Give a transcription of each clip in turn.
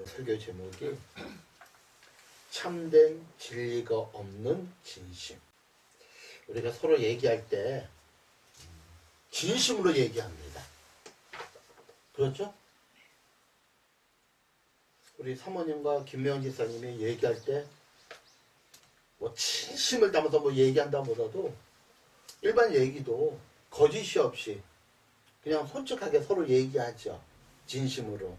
설교 제목이 참된 진리가 없는 진심. 우리가 서로 얘기할 때 진심으로 얘기합니다. 그렇죠? 우리 사모님과 김명훈 지사님이 얘기할 때 뭐 진심을 담아서 뭐 얘기한다보다도 일반 얘기도 거짓이 없이 그냥 솔직하게 서로 얘기하죠. 진심으로.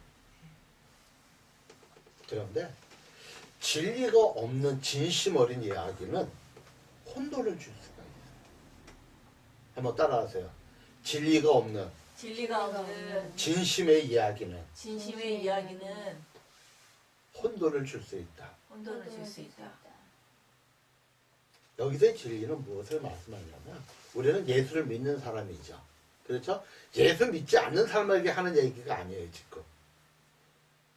그런데 진리가 없는 진심 어린 이야기는 혼돈을 줄 수가 있어요. 한번 따라하세요. 진리가 없는 진심의 이야기는 혼돈을 줄 수 있다. 여기서의 진리는 무엇을 말씀하냐면 우리는 예수를 믿는 사람이죠. 그렇죠? 예수 믿지 않는 사람에게 하는 얘기가 아니에요, 지금.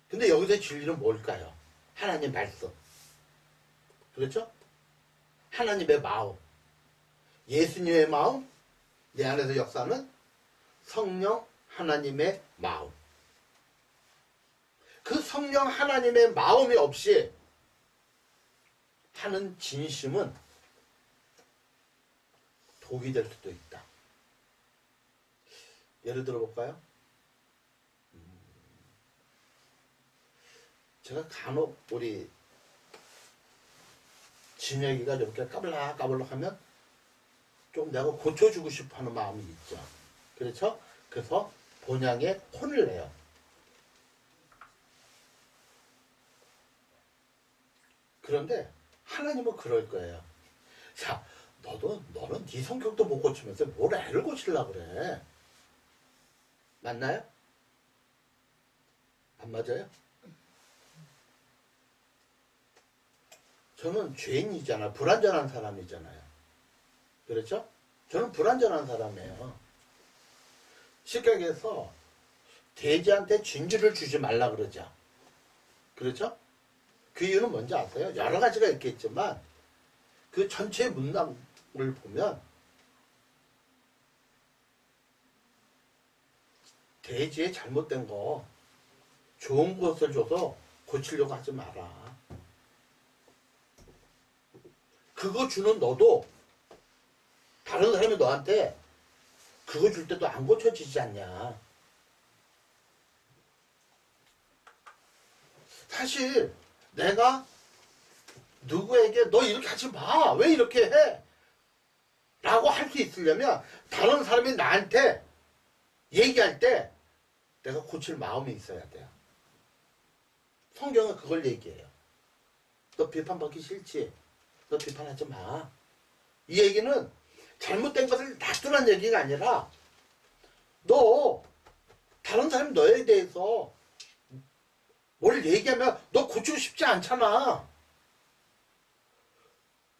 근데 여기서의 진리는 뭘까요? 하나님 말씀. 그렇죠? 하나님의 마음. 예수님의 마음, 내 안에서 역사는 성령 하나님의 마음. 그 성령 하나님의 마음이 없이 하는 진심은 독이 될 수도 있다. 예를 들어 볼까요? 제가 간혹 우리 진혁이가 이렇게 까불락까불락 하면 좀 내가 고쳐주고 싶어 하는 마음이 있죠. 그렇죠? 그래서 본향에 혼을 내요. 그런데 하나님은 그럴 거예요. 자, 너는 네 성격도 못 고치면서 뭘 애를 고치려고 그래. 맞나요? 안 맞아요? 저는 죄인이잖아. 불완전한 사람이잖아요. 그렇죠? 저는 불완전한 사람이에요. 식약에서 돼지한테 진주를 주지 말라 그러죠. 그렇죠? 그 이유는 뭔지 아세요? 여러 가지가 있겠지만 그 전체 문장을 보면 돼지의 잘못된 거 좋은 것을 줘서 고치려고 하지 마라. 그거 주는 너도 다른 사람이 너한테 그거 줄 때도 안 고쳐지지 않냐. 사실 내가 누구에게 너 이렇게 하지 마. 왜 이렇게 해? 라고 할 수 있으려면 다른 사람이 나한테 얘기할 때 내가 고칠 마음이 있어야 돼요. 성경은 그걸 얘기해요. 너 비판받기 싫지? 너 비판하지 마. 이 얘기는 잘못된 것을 놔두란 얘기가 아니라 너 다른 사람이 너에 대해서 뭘 얘기하면 너 고치고 싶지 않잖아.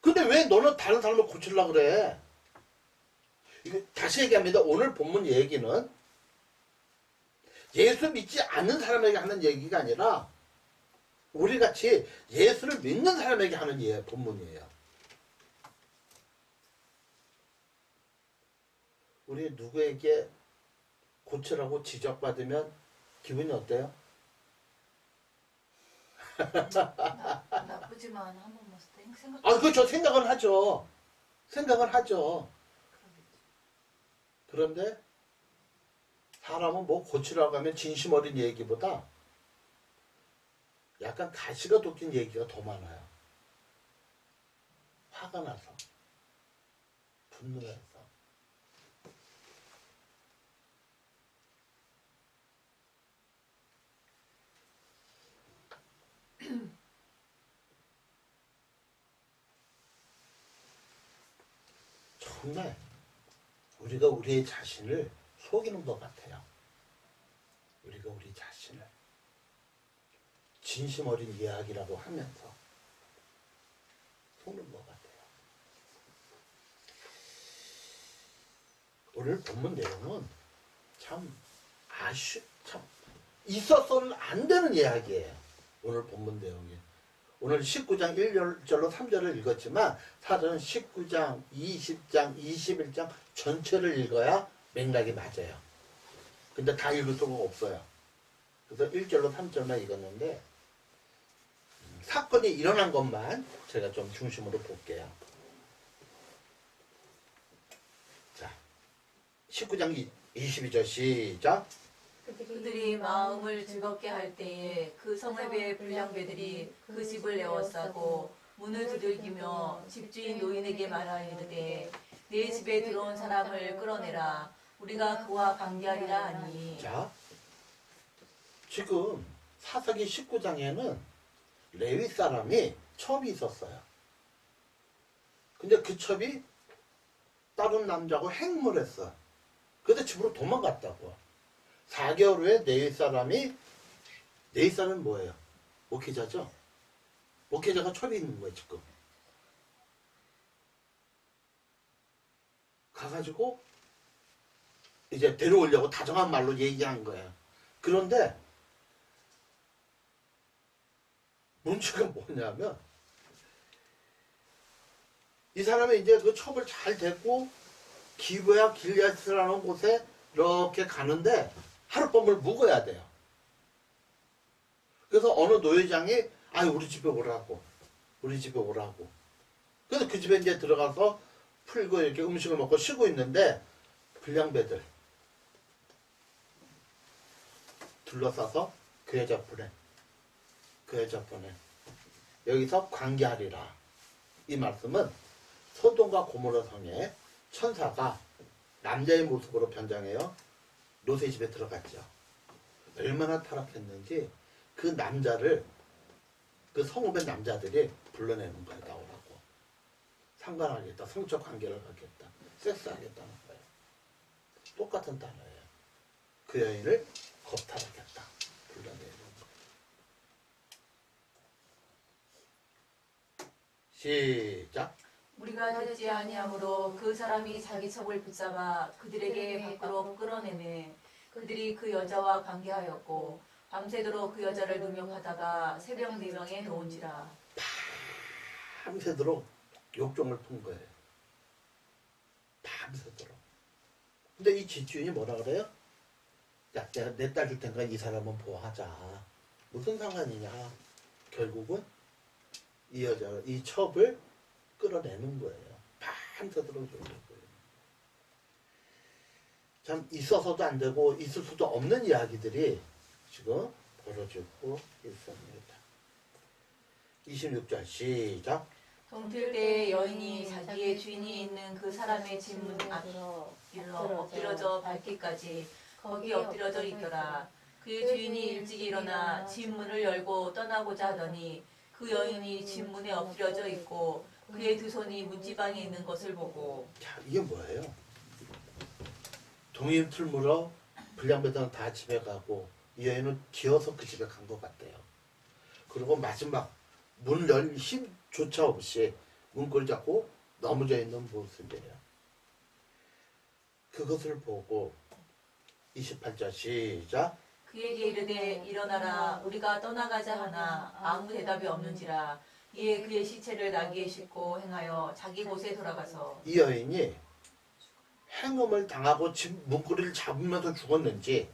근데 왜 너는 다른 사람을 고치려고 그래? 이거 다시 얘기합니다. 오늘 본문 얘기는 예수 믿지 않는 사람에게 하는 얘기가 아니라 우리같이 예수를 믿는 사람에게 하는 본문이에요. 우리 누구에게 고치라고 지적받으면 기분이 어때요? 나쁘지만 한 번만 생각. 그렇죠. 생각은 하죠. 생각은 하죠. 그런데 사람은 뭐 고치라고 하면 진심 어린 얘기보다 약간 가시가 돋긴 얘기가 더 많아요. 화가 나서, 분노해서. 정말 우리가 우리의 자신을 속이는 것 같아요. 우리가 우리 자신을 진심 어린 이야기라고 하면서 속는 것 같아요. 오늘 본문 내용은 참 있어서는 안 되는 이야기예요. 오늘 본문 내용이. 오늘 19장 1절로 3절을 읽었지만 사실은 19장, 20장, 21장 전체를 읽어야 맥락이 맞아요. 근데 다 읽을 수가 없어요. 그래서 1절로 3절만 읽었는데 사건이 일어난 것만 제가 좀 중심으로 볼게요. 자, 19장 22절 시작. 그들이 마음을 즐겁게 할 때에 그 성읍의 불량배들이 그 집을 에워싸고 문을 두들기며 집주인 노인에게 말하이르되 내 집에 들어온 사람을 끌어내라 우리가 그와 관계하리라 하니. 자, 지금 사사기 19장에는 레위 사람이 첩이 있었어요. 근데 그 첩이 다른 남자하고 행물했어. 그래서 집으로 도망갔다고. 4개월 후에 레위 사람이, 레위 사람은 뭐예요? 목회자죠? 목회자가 첩이 있는 거예요, 지금. 가가지고 이제 데려오려고 다정한 말로 얘기한 거예요. 그런데 문제가 뭐냐면 이 사람이 이제 그 첩을 잘 데리고 기브야 길리앗이라는 곳에 이렇게 가는데 하룻밤을 묵어야 돼요. 그래서 어느 노예장이 우리 집에 오라고, 우리 집에 오라고. 그래서 그 집에 이제 들어가서 풀고 이렇게 음식을 먹고 쉬고 있는데 불량배들 둘러싸서 그 여자 보내, 그 여자 보내. 여기서 관계하리라. 이 말씀은 소돔과 고모라 성에 천사가 남자의 모습으로 변장해요. 롯의 집에 들어갔죠. 얼마나 타락했는지 그 남자를, 그 성읍의 남자들이 불러내는 거예요. 나오라고. 상관하겠다. 성적 관계를 하겠다. 섹스하겠다는 거예요. 똑같은 단어예요. 그 여인을 겁탈하겠다. 불러내는 거예요. 시작. 우리가 듣지 아니하므로 그 사람이 자기 첩을 붙잡아 그들에게 밖으로 끌어내매 그들이 그 여자와 관계하였고 밤새도록 그 여자를 능욕하다가 새벽 4명에 놓은지라. 밤새도록 욕정을 푼 거예요. 밤새도록. 근데 이 집주인이 뭐라 그래요? 야, 내가 내 딸 줄 테니까 이 사람은 보호하자. 무슨 상관이냐. 결국은 이 여자, 이 첩을 끌어내는 거예요. 밤새도록 욕을 거예요. 참 있어서도 안 되고 있을 수도 없는 이야기들이 지금 벌어지고 있습니다. 26절 시작. 동틀 때 여인이 자기의 주인이 있는 그 사람의 집 문 앞으로 엎드려져 밟기까지 거기 엎드려져 있더라. 그의 주인이 일찍 일어나 집 문을 열고 떠나고자 하더니 그 여인이 집 문에 엎드려져 있고 그의 두 손이 문지방에 있는 것을 보고. 자, 이게 뭐예요? 동임 틀물어 불량배들은 다 집에 가고 이 여인은 기어서 그 집에 간 것 같대요. 그리고 마지막 문 열 힘조차 없이 문고리 잡고 넘어져 있는 모습이에요. 그것을 보고 28절 시작. 그에게 이르되 일어나라 우리가 떠나가자 하나 아무 대답이 없는지라. 이에 그의 시체를 나귀에 싣고 행하여 자기 곳에 돌아가서. 이 여인이 행음을 당하고 집 문고리를 잡으면서 죽었는지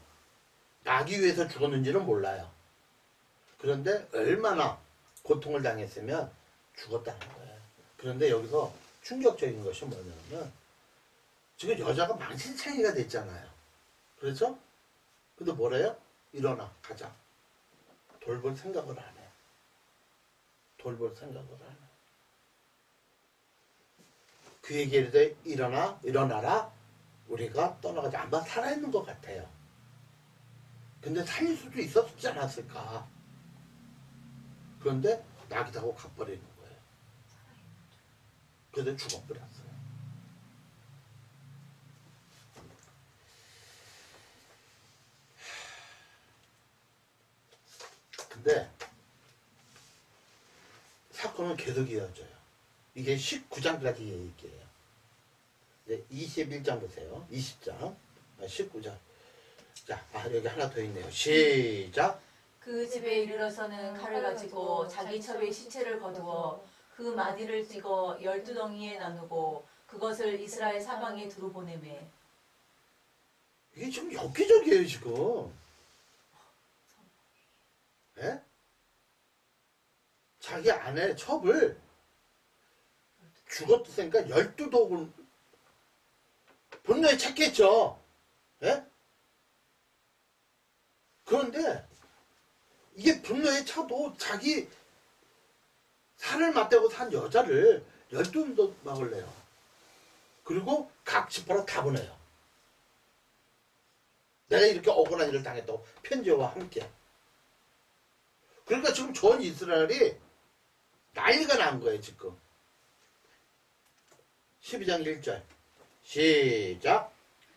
나기 위해서 죽었는지는 몰라요. 그런데 얼마나 고통을 당했으면 죽었다는 거예요. 그런데 여기서 충격적인 것이 뭐냐면 지금 여자가 망신창이가 됐잖아요. 그렇죠? 근데 뭐래요? 일어나 가자. 돌볼 생각을 안 해. 돌볼 생각을 안 해. 그에게 이르되 일어나라. 우리가 떠나가자. 아마 살아있는 것 같아요. 근데 살릴 수도 있었지 않았을까? 그런데 낙이 타고 가버리는 거예요. 그래서 죽어버렸어요. 근데 사건은 계속 이어져요. 이게 19장까지 얘기예요. 21장 보세요. 20장, 19장. 자, 여기 하나 더 있네요. 시작. 그 집에 이르러서는 칼을 가지고 자기 첩의 시체를 거두어 그 마디를 찍어 12덩이에 나누고 그것을 이스라엘 사방에 두루 보내매. 이게 지금 엽기적이에요, 지금. 예? 자기 아내 첩을 죽었으니까 12독을 분노에 찼겠죠. 예? 그런데 이게 분노에 차도 자기 살을 맞대고 산 여자를 12독을 내요. 그리고 각 지파로 다 보내요. 내가 이렇게 억울한 일을 당했다고 편지와 함께. 그러니까 지금 전 이스라엘이 난리가 난 거예요 지금. 12장 1절 시작.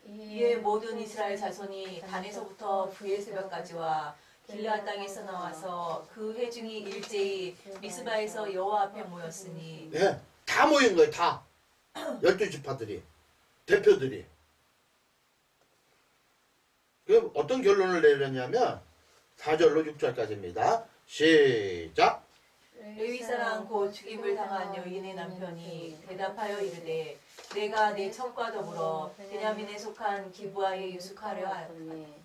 이에 모든 이스라엘 자손이 단에서부터 브엘세바까지와 길르앗 땅에서 나와서 그 회중이 일제히 미스바에서 여호와 앞에 모였으니 예, 다 모인 거예요 다. 12지파들이 대표들이. 그럼 어떤 결론을 내렸냐면 4절로 6절까지입니다. 시작. 레위 사람 곧 죽임을 당한 여인의 남편이 대답하여 이르되 내가 내 첩과 더불어 베냐민에 속한 기브아에 유숙하려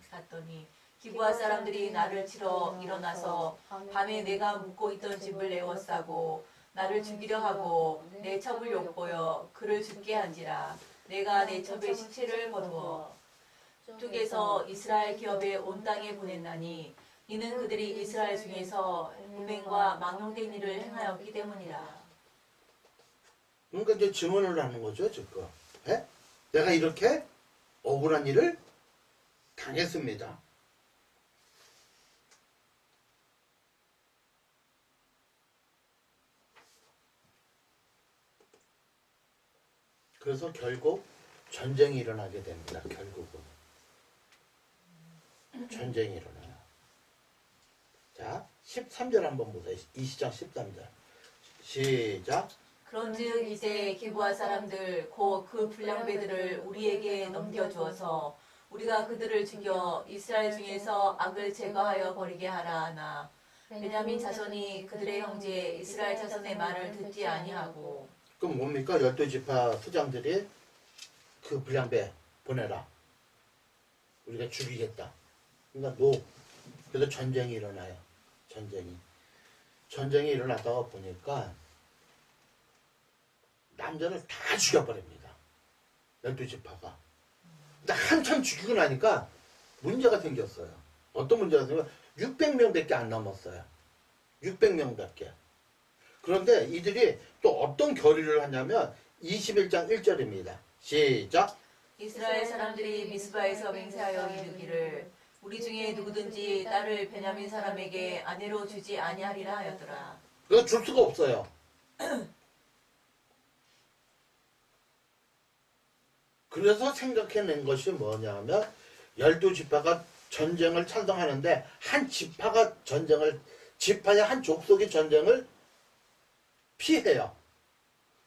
갔더니 기브아 사람들이 나를 치러 일어나서 밤에 내가 묵고 있던 집을 내워싸고 나를 죽이려 하고 내 첩을 욕보여 그를 죽게 한지라. 내가 내 첩의 시체를 거두어 뚝에서 이스라엘 기업에 온 땅에 보냈나니 이는 그들이 이스라엘 중에서 음행과 망령된 일을 행하였기 때문이라. 그러니까 이제 증언을 하는 거죠 지금. 예? 내가 이렇게 억울한 일을 당했습니다. 그래서 결국 전쟁이 일어나게 됩니다. 결국은 전쟁이 일어나요. 자 13절 한번 보세요. 이 시장 13절 시작. 그런즉 이제 기브아 사람들 곧 그 불량배들을 우리에게 넘겨주어서 우리가 그들을 죽여 이스라엘 중에서 악을 제거하여 버리게 하라 하나 베냐민 자손이 그들의 형제 이스라엘 자손의 말을 듣지 아니하고. 그럼 뭡니까? 12지파 수장들이 그 불량배 보내라. 우리가 죽이겠다. 그러니까 그래서 전쟁이 일어나요. 전쟁이 일어나다가 보니까 남자를 다 죽여버립니다. 12지파가. 근데 한참 죽이고 나니까 문제가 생겼어요. 어떤 문제가 생겼어요? 600명밖에 안 남았어요. 600명밖에. 그런데 이들이 또 어떤 결의를 하냐면 21장 1절입니다. 시작. 이스라엘 사람들이 미스바에서 맹세하여 이르기를 우리 중에 누구든지 딸을 베냐민 사람에게 아내로 주지 아니하리라 하였더라. 그거 줄 수가 없어요. 그래서 생각해낸 것이 뭐냐면 12지파가 전쟁을 찬성하는데 한 지파가 지파의 한 족속이 전쟁을 피해요.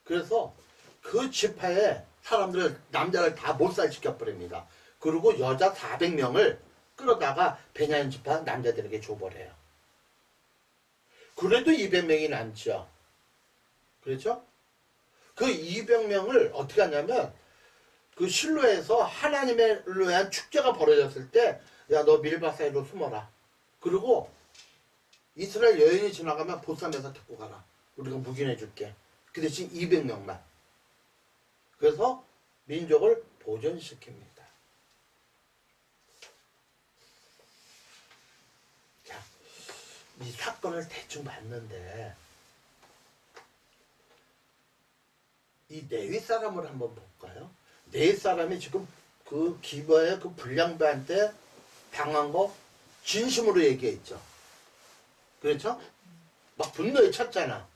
그래서 그 지파의 사람들을 남자를 다 몰살시켜버립니다. 그리고 여자 400명을 끌어다가 베냐민 지파 남자들에게 줘버려요. 그래도 200명이 남죠. 그렇죠? 그 200명을 어떻게 하냐면 그 실로에서 하나님을 위한 축제가 벌어졌을 때 야 너 밀바 사이로 숨어라. 그리고 이스라엘 여인이 지나가면 보쌈에서 데리고 가라. 우리가 묵인해 줄게. 그 대신 200명만. 그래서 민족을 보존시킵니다. 자, 이 사건을 대충 봤는데 이 레위 사람을 한번 볼까요? 레위 사람이 지금 그 기브아의 그 불량배한테 당한 거 진심으로 얘기했죠. 그렇죠? 막 분노에 찼잖아.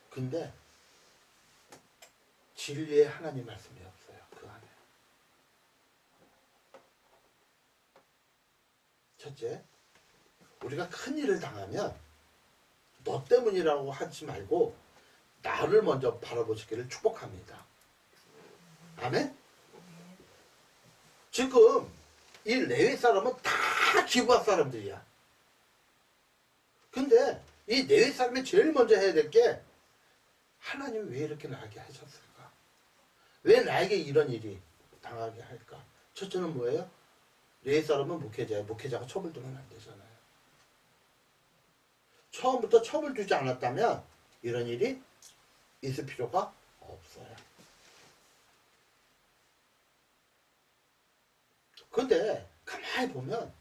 근데 진리의 하나님 말씀이 없어요. 그 안에. 첫째, 우리가 큰 일을 당하면 너 때문이라고 하지 말고 나를 먼저 바라보시기를 축복합니다. 아멘? 지금 이 레위 사람은 다 기브아 사람들이야. 근데 이 레위 사람이 제일 먼저 해야 될 게 하나님이 왜 이렇게 나에게 하셨을까? 왜 나에게 이런 일이 당하게 할까? 첫째는 뭐예요? 레위 사람은 목회자예요. 목회자가 처벌되면 안 되잖아요. 처음부터 첩을 두지 않았다면 이런 일이 있을 필요가 없어요. 근데 가만히 보면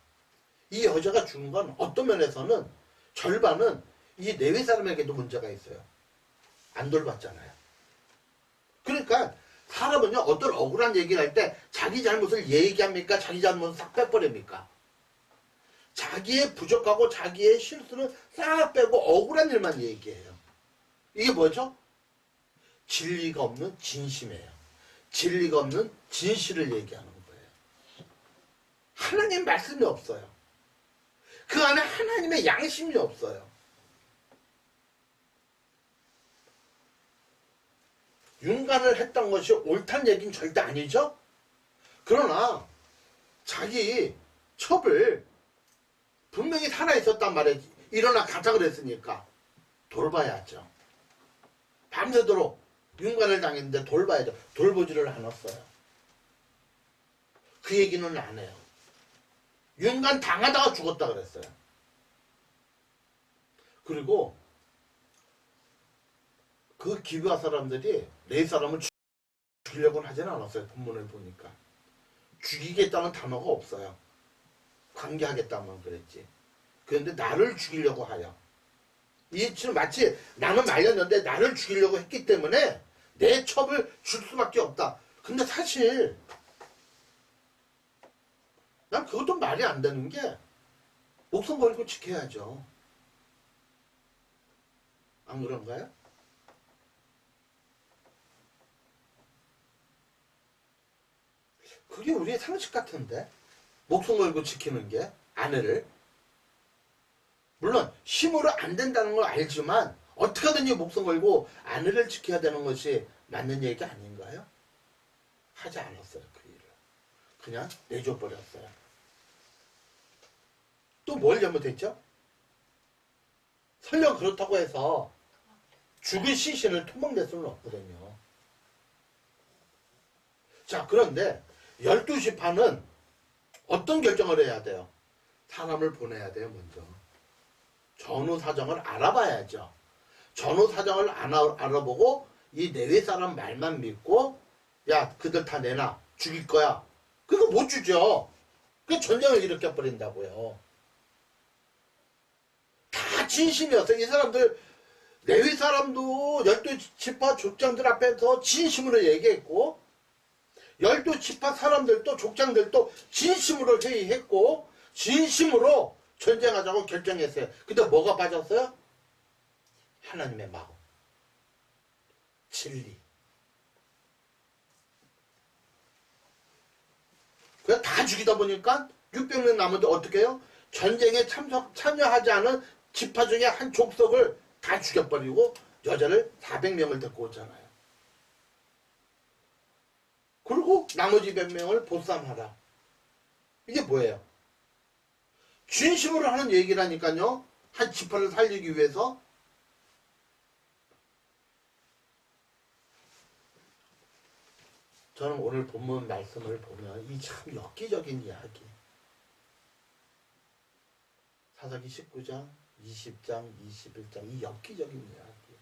이 여자가 죽은 건 어떤 면에서는 절반은 이 내외 사람에게도 문제가 있어요. 안 돌봤잖아요. 그러니까 사람은요, 어떤 억울한 얘기를 할 때 자기 잘못을 얘기합니까? 자기 잘못을 싹 빼버립니까? 자기의 부족하고 자기의 실수를 싹 빼고 억울한 일만 얘기해요. 이게 뭐죠? 진리가 없는 진심이에요. 진리가 없는 진실을 얘기하는 거예요. 하나님 말씀이 없어요. 그 안에 하나님의 양심이 없어요. 윤관을 했던 것이 옳다는 얘기는 절대 아니죠? 그러나 자기 첩을 분명히 살아있었단 말이지. 일어나 가자 그랬으니까 돌봐야죠. 밤새도록 윤관을 당했는데 돌봐야죠. 돌보지를 않았어요. 그 얘기는 안 해요. 윤관 당하다가 죽었다 그랬어요. 그리고 그 기브아 사람들이 네 사람을 죽이려고는 하진 않았어요. 본문을 보니까. 죽이겠다는 단어가 없어요. 관계하겠다만 그랬지. 그런데 나를 죽이려고 하여. 이 지금 마치 나는 말렸는데 나를 죽이려고 했기 때문에 내 첩을 줄 수밖에 없다. 근데 사실 난 그것도 말이 안 되는 게 목숨 걸고 지켜야죠. 안 그런가요? 그게 우리의 상식 같은데 목숨 걸고 지키는 게 아내를 물론 힘으로 안 된다는 걸 알지만 어떻게든지 목숨 걸고 아내를 지켜야 되는 것이 맞는 얘기 아닌가요? 하지 않았어요. 그 일을 그냥 내줘버렸어요. 또 뭘 잘못했죠? 설령 그렇다고 해서 죽은 시신을 토막낼 수는 없거든요. 자, 그런데 12시판은 어떤 결정을 해야 돼요? 사람을 보내야 돼요. 먼저 전후 사정을 알아봐야죠. 전후 사정을 알아보고 이 내외 사람 말만 믿고 야 그들 다 내놔 죽일 거야. 그거 못 주죠. 그 전쟁을 일으켜버린다고요. 다 진심이었어요. 이 사람들 내외 사람도 12지파 족장들 앞에서 진심으로 얘기했고 12지파 사람들도 족장들도 진심으로 회의했고 진심으로 전쟁하자고 결정했어요. 근데 뭐가 빠졌어요? 하나님의 마음, 진리. 그냥 다 죽이다 보니까 600명 남은데 어떻게 해요? 전쟁에 참여하지 않은 지파 중에 한 족속을 다 죽여버리고 여자를 400명을 데리고 오잖아요. 그리고 나머지 100명을 보쌈하라. 이게 뭐예요? 진심으로 하는 얘기라니까요. 한 지파를 살리기 위해서. 저는 오늘 본문 말씀을 보면 이 참 엽기적인 이야기. 사사기 19장, 20장, 21장 이 엽기적인 이야기.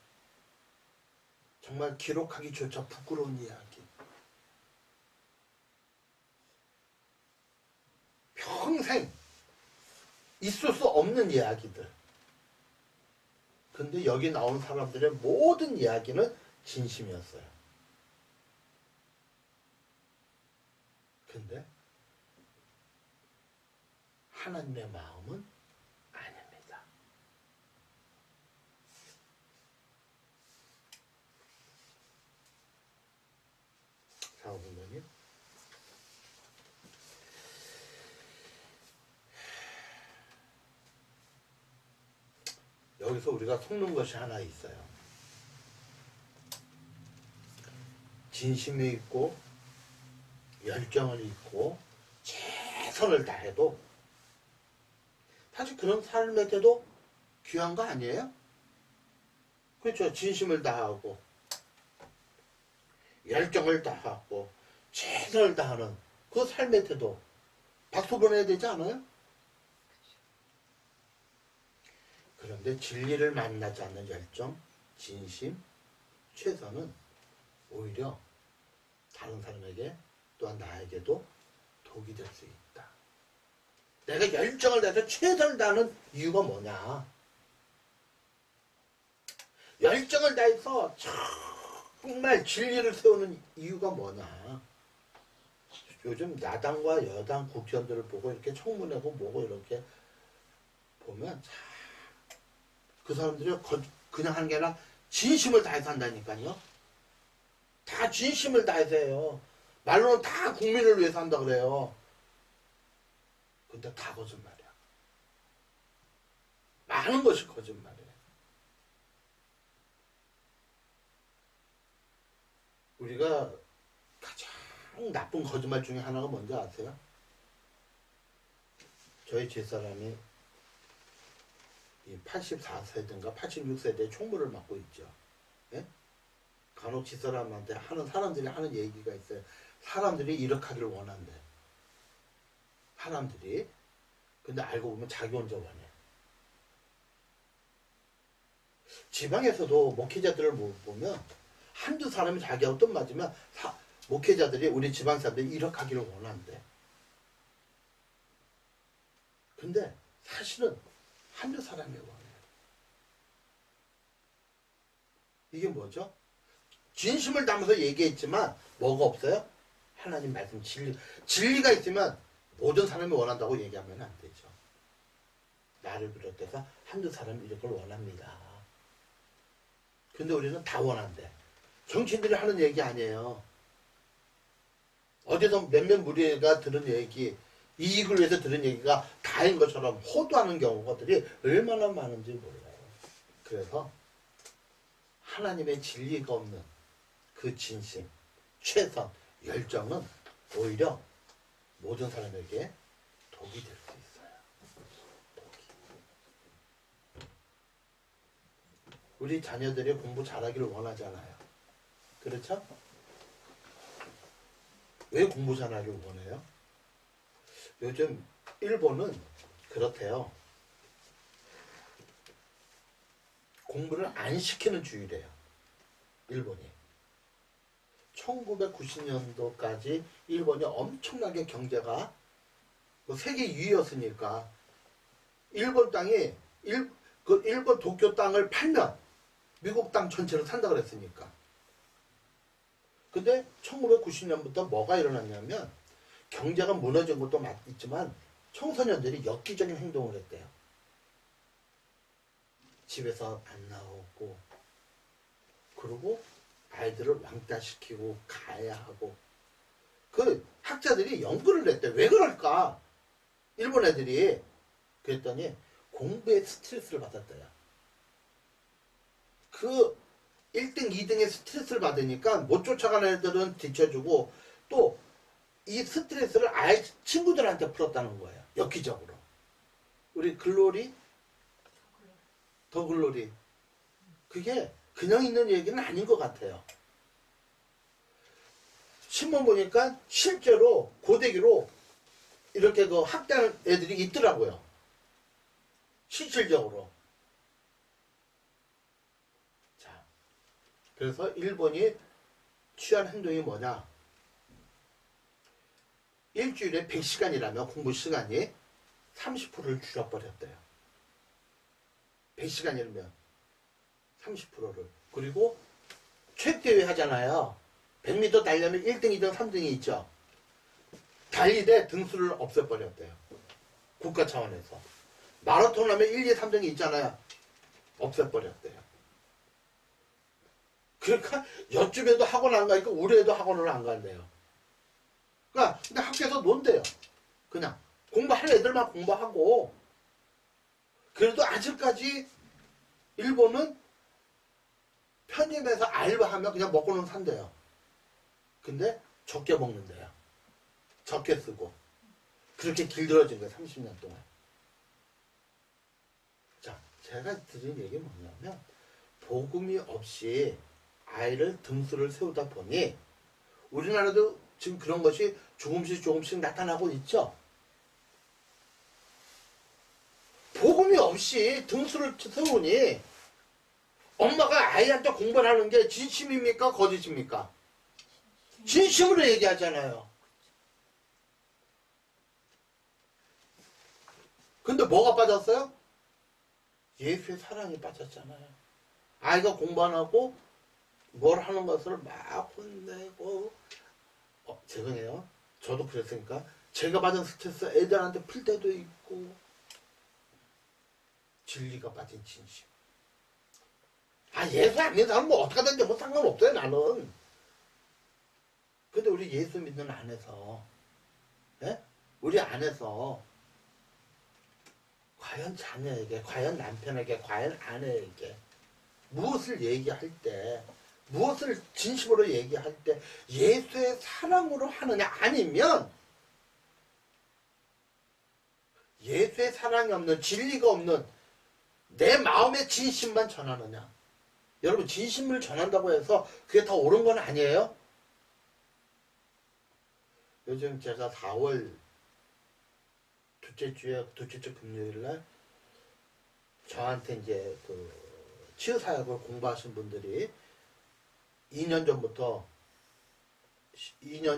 정말 기록하기조차 부끄러운 이야기. 평생 있을 수 없는 이야기들. 근데 여기 나온 사람들의 모든 이야기는 진심이었어요. 근데 하나님의 마음은 아닙니다. 사모님이 여기서 우리가 속는 것이 하나 있어요. 진심이 있고 열정을 있고 최선을 다해도 사실 그런 삶에게도 귀한 거 아니에요? 그렇죠. 진심을 다하고 열정을 다하고 최선을 다하는 그 삶에게도 박수 보내야 되지 않아요? 그런데 진리를 만나지 않는 열정, 진심, 최선은 오히려 다른 사람에게 또한 나에게도 독이 될 수 있다. 내가 열정을 다해서 최선을 다하는 이유가 뭐냐? 열정을 다해서 정말 진리를 세우는 이유가 뭐냐? 요즘 야당과 여당 국회의원들을 보고 이렇게 청문회고 뭐고 이렇게 보면 그 사람들이 그냥 하는 게 아니라 진심을 다해서 한다니까요. 다 진심을 다해서 해요. 말로는 다 국민을 위해서 한다 그래요. 근데 다 거짓말이야. 많은 것이 거짓말이에요. 우리가 가장 나쁜 거짓말 중에 하나가 뭔지 아세요? 저희 집사람이 이 84세든가 86세대의 총무를 맡고 있죠. 예? 간혹 집사람한테 사람들이 하는 얘기가 있어요. 사람들이 이렇게 하기를 원한대. 사람들이. 근데 알고 보면 자기 혼자 원해. 지방에서도 목회자들을 보면 한두 사람이 자기하고 또 맞으면 목회자들이 우리 지방 사람들이 이렇게 하기를 원한대. 근데 사실은 한두 사람이 원해요. 이게 뭐죠? 진심을 담아서 얘기했지만 뭐가 없어요? 하나님 말씀 진리가 있으면 모든 사람이 원한다고 얘기하면 안 되죠. 나를 비롯해서 한두 사람이 이걸 원합니다. 근데 우리는 다 원한대. 정치인들이 하는 얘기 아니에요. 어디서 몇몇 무리가 들은 얘기, 이익을 위해서 들은 얘기가 다인 것처럼 호도하는 경우들이 얼마나 많은지 몰라요. 그래서 하나님의 진리가 없는 그 진심, 최선, 열정은 오히려 모든 사람에게 독이 될 수 있어요. 독이. 우리 자녀들이 공부 잘하기를 원하잖아요. 그렇죠? 왜 공부 잘하기를 원해요? 요즘 일본은 그렇대요. 공부를 안 시키는 주의래요. 일본이. 1990년도까지 일본이 엄청나게 경제가 세계 2위였으니까 일본 땅이 일본 도쿄 땅을 팔면 미국 땅 전체를 산다 그랬으니까. 근데 1990년부터 뭐가 일어났냐면 경제가 무너진 것도 있지만 청소년들이 엽기적인 행동을 했대요. 집에서 안 나오고 그리고 아이들을 왕따시키고 가야 하고 그 학자들이 연구를 했대. 왜 그럴까? 일본 애들이. 그랬더니 공부에 스트레스를 받았대요. 그 1등, 2등의 스트레스를 받으니까 못 쫓아가는 애들은 뒤쳐주고 또 이 스트레스를 아이 친구들한테 풀었다는 거예요. 엽기적으로. 우리 글로리? 더 글로리. 그게 그냥 있는 얘기는 아닌 것 같아요. 신문 보니까 실제로 고데기로 이렇게 그 학대하는 애들이 있더라고요. 실질적으로. 자, 그래서 일본이 취한 행동이 뭐냐? 일주일에 100시간이라면 공부 시간이 30%를 줄여버렸대요. 100시간이면 30%를. 그리고 체육대회 하잖아요. 100m 달려면 1등, 2등, 3등이 있죠. 달리대 등수를 없애버렸대요. 국가 차원에서. 마라톤 하면 1, 2, 3등이 있잖아요. 없애버렸대요. 그러니까 여쭈에도 학원 안 가니까 우리 애도 학원을 안 간대요. 그러니까 근데 학교에서 논대요. 그냥 공부할 애들만 공부하고. 그래도 아직까지 일본은 편의점에서 알바하면 그냥 먹고는 산대요. 근데 적게 먹는데요. 적게 쓰고. 그렇게 길들어진 거예요. 30년 동안. 자, 제가 드린 얘기 뭐냐면 복음이 없이 아이를 등수를 세우다 보니 우리나라도 지금 그런 것이 조금씩 나타나고 있죠. 복음이 없이 없이 등수를 세우니 엄마가 아이한테 공부를 하는 게 진심입니까? 거짓입니까? 진심으로 얘기하잖아요. 근데 뭐가 빠졌어요? 예수의 사랑이 빠졌잖아요. 아이가 공부 안 하고 뭘 하는 것을 막 혼내고 죄송해요. 저도 그랬으니까 제가 받은 스트레스 애들한테 풀 때도 있고 진리가 빠진 진심. 예수 안 믿는 사람은 뭐 어떻게든지 뭐 상관없어요 나는. 근데 우리 예수 믿는 안에서 우리 안에서 과연 자녀에게, 과연 남편에게, 과연 아내에게 무엇을 얘기할 때, 무엇을 진심으로 얘기할 때 예수의 사랑으로 하느냐, 아니면 예수의 사랑이 없는, 진리가 없는 내 마음의 진심만 전하느냐. 여러분, 진심을 전한다고 해서 그게 더 옳은 건 아니에요. 요즘 제가 4월 둘째 주 금요일날 저한테 이제 그 치유사역을 공부하신 분들이 2년 전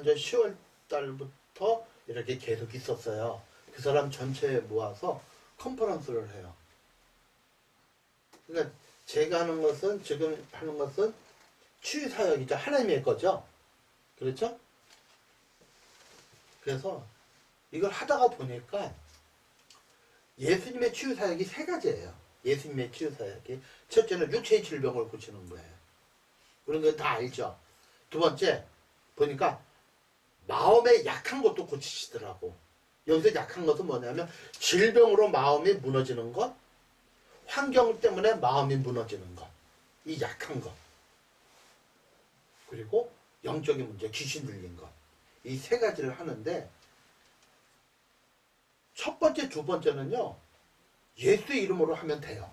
10월 달부터 이렇게 계속 있었어요. 그 사람 전체 모아서 컨퍼런스를 해요. 그러니까 제가 하는 것은, 지금 하는 것은 치유사역이죠. 하나님의 거죠. 그렇죠? 그래서 이걸 하다가 보니까 예수님의 치유사역이 세 가지예요. 예수님의 치유사역이. 첫째는 육체의 질병을 고치는 거예요. 그런 거 다 알죠. 두 번째, 보니까 마음에 약한 것도 고치시더라고. 여기서 약한 것은 뭐냐면 질병으로 마음이 무너지는 것, 환경 때문에 마음이 무너지는 것, 이 약한 것, 그리고 영적인 문제, 귀신 들린 것, 이 세 가지를 하는데, 첫 번째, 두 번째는요, 예수의 이름으로 하면 돼요.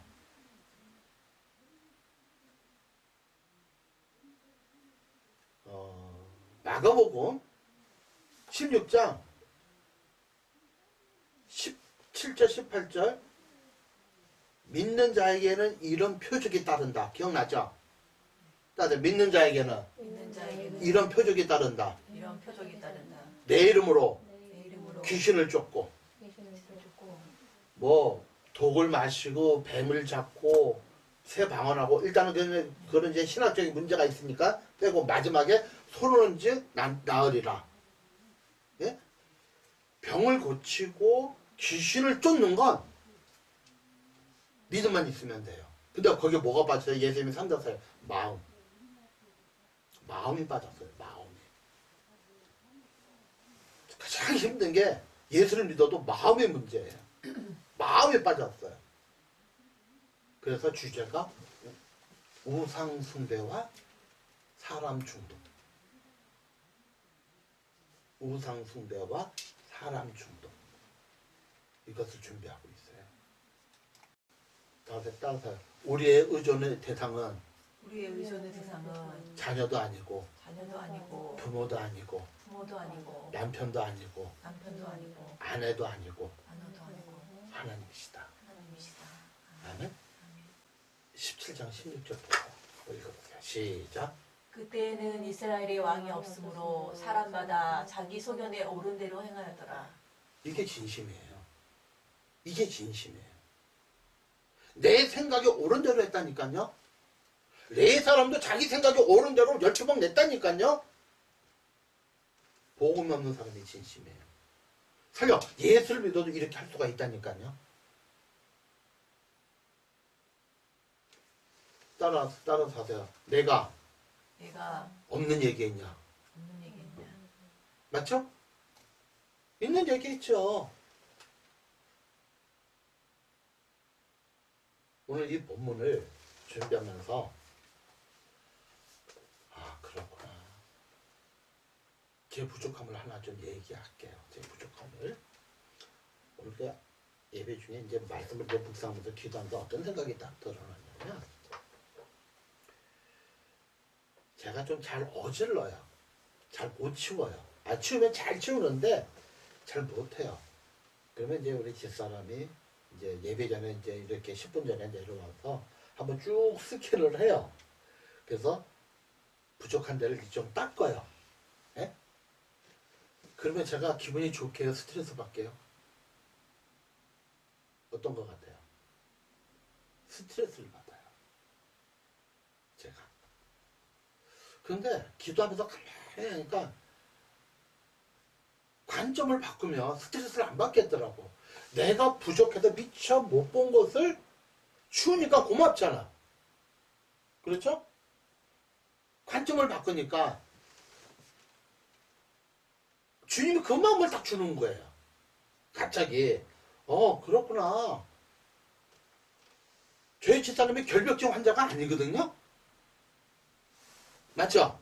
마가복음 16장 17절 18절, 믿는 자에게는 이런 표적이 따른다. 기억나죠? 다들 믿는 자에게는 이런 표적이 따른다. 이런 표적이 따른다. 내 이름으로 내 이름으로 귀신을 쫓고, 뭐 독을 마시고 뱀을 잡고 새 방언하고, 일단은 그런 이제 신학적인 문제가 있으니까 빼고, 마지막에 손은 즉 나으리라. 예? 병을 고치고 귀신을 쫓는 건 믿음만 있으면 돼요. 근데 거기에 뭐가 빠졌어요? 예수님이 3장 마음이 빠졌어요. 마음이. 가장 힘든 게 예수를 믿어도 마음의 문제예요. 마음이 빠졌어요. 그래서 주제가 우상 숭배와 사람 중독. 우상 숭배와 사람 중독. 이것을 준비하고 있어요. 따라서 우리의 의존의 대상은 자녀도 아니고, 부모도 아니고, 남편도 아니고, 아내도 아니고, 하나님이시다. 아멘. 17장 16절 보고 읽어보세요. 시작. 그때에는 이스라엘의 왕이 없으므로 사람마다 자기 소견에 옳은 대로 행하였더라. 이게 진심이에요. 이게 진심이에요. 내 생각이 옳은 대로 했다니까요. 내 사람도 자기 생각이 옳은 대로 열처방 냈다니까요. 복음이 없는 사람이 진심이에요. 설령 예수를 믿어도 이렇게 할 수가 있다니까요. 따라서 하세요. 내가 없는 얘기했냐? 맞죠? 있는 얘기했죠. 오늘 이 본문을 준비하면서 그렇구나. 제 부족함을 하나 좀 얘기할게요. 제 부족함을. 오늘 예배 중에 이제 말씀을 묵상하면서 기도하면서 어떤 생각이 딱 드러나냐면, 제가 좀 잘 어질러요. 잘 못 치워요. 치우면 잘 치우는데 잘 못해요. 그러면 이제 우리 집사람이 이제 예배 전에 이제 이렇게 10분 전에 내려와서 한번 쭉 스캔을 해요. 그래서 부족한 데를 좀 닦아요. 예? 그러면 제가 기분이 좋게 해요? 스트레스 받게요? 어떤 것 같아요? 스트레스를 받아요. 제가. 그런데 기도하면서 가만히 하니까 관점을 바꾸면 스트레스를 안 받겠더라고. 내가 부족해서 미처 못 본 것을 주니까 고맙잖아. 그렇죠? 관점을 바꾸니까 주님이 그 마음을 딱 주는 거예요. 갑자기 그렇구나. 죄의 사람이 결벽증 환자가 아니거든요. 맞죠?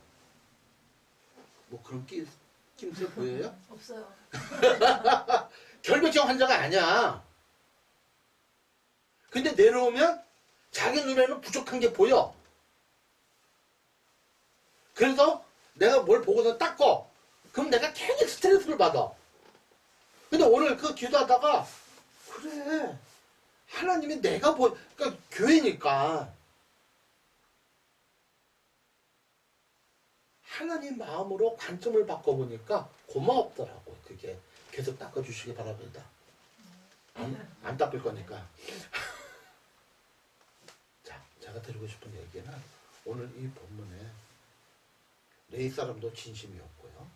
뭐 그런 낌새 보여요? 없어요. 결벽증 환자가 아니야. 근데 내려오면 자기 눈에는 부족한 게 보여. 그래서 내가 뭘 보고서 닦고 그럼 내가 괜히 스트레스를 받아. 근데 오늘 그 기도하다가 그래 하나님이 내가 그러니까 교회니까 하나님 마음으로 관점을 바꿔보니까 고마웠더라고. 그게 계속 닦아주시기 바랍니다. 안 닦을 거니까. 자, 제가 드리고 싶은 얘기는 오늘 이 본문에 레위 사람도 진심이었고요.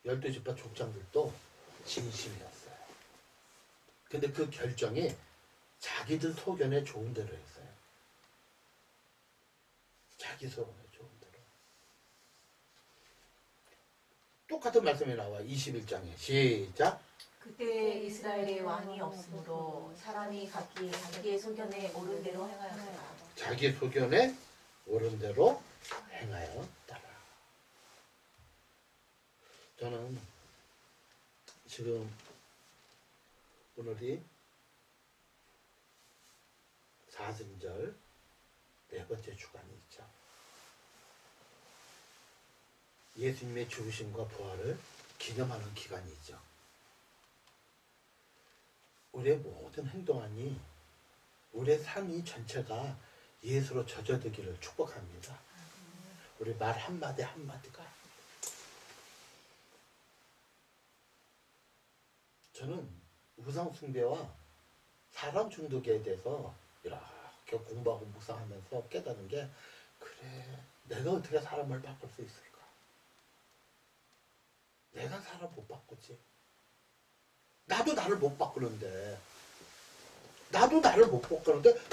12지파 족장들도 진심이었어요. 근데 그 결정이 자기들 소견에 좋은 대로 했어요. 자기 소견에 좋은 대로. 똑같은 말씀이 나와. 21장에 시작. 그때 이스라엘에 왕이 없으므로 사람이 각기 자기의 소견에 옳은 대로 행하였더라. 자기 소견에 옳은 대로 행하였더라. 저는 지금 오늘이 사순절 네 번째 주간이 있죠. 예수님의 죽으심과 부활을 기념하는 기간이 있죠. 우리의 모든 행동하니 우리의 삶이 전체가 예수로 젖어들기를 축복합니다. 우리 말 한마디 한마디가. 저는 우상숭배와 사람 중독에 대해서 이렇게 공부하고 묵상하면서 깨닫는 게 그래 내가 어떻게 사람을 바꿀 수 있을까? 내가 사람 못 바꾸지. 나도 나를 못 바꾸는데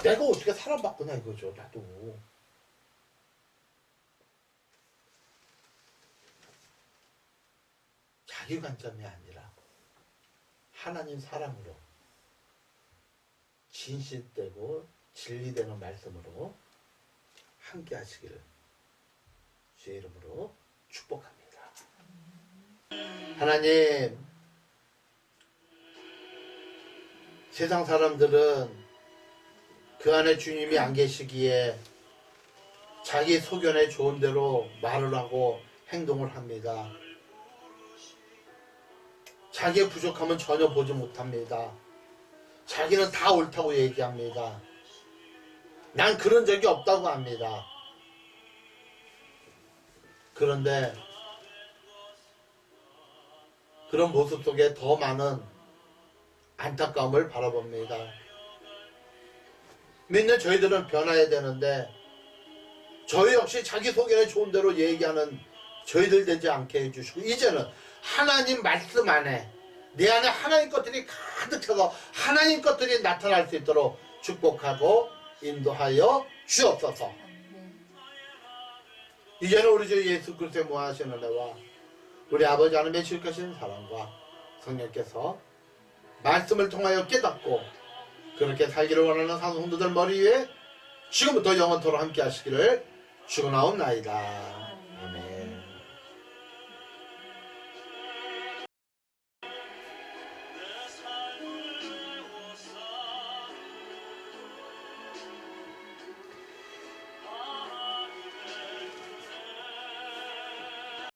내가 어떻게 사람 바꾸냐 이거죠. 나도. 자기 관점이 아니라 하나님 사랑으로 진실되고 진리되는 말씀으로 함께 하시기를 주의 이름으로 축복합니다. 하나님, 세상 사람들은 그 안에 주님이 안 계시기에 자기 소견에 좋은 대로 말을 하고 행동을 합니다. 자기의 부족함은 전혀 보지 못합니다. 자기는 다 옳다고 얘기합니다. 난 그런 적이 없다고 합니다. 그런데 그런 모습 속에 더 많은 안타까움을 바라봅니다. 믿는 저희들은 변화해야 되는데 저희 역시 자기 소견에 좋은 대로 얘기하는 저희들 되지 않게 해주시고 이제는 하나님 말씀 안에 내 안에 하나님 것들이 가득 차서 하나님 것들이 나타날 수 있도록 축복하고 인도하여 주옵소서. 이제는 우리 주 예수 그리스도의 무한하신 은혜와 우리 아버지 하나님의 지극하신 사랑과 성령께서 말씀을 통하여 깨닫고 그렇게 살기를 원하는 사도 성도들 머리 위에 지금부터 영원토록 함께 하시기를 축원하옵나이다.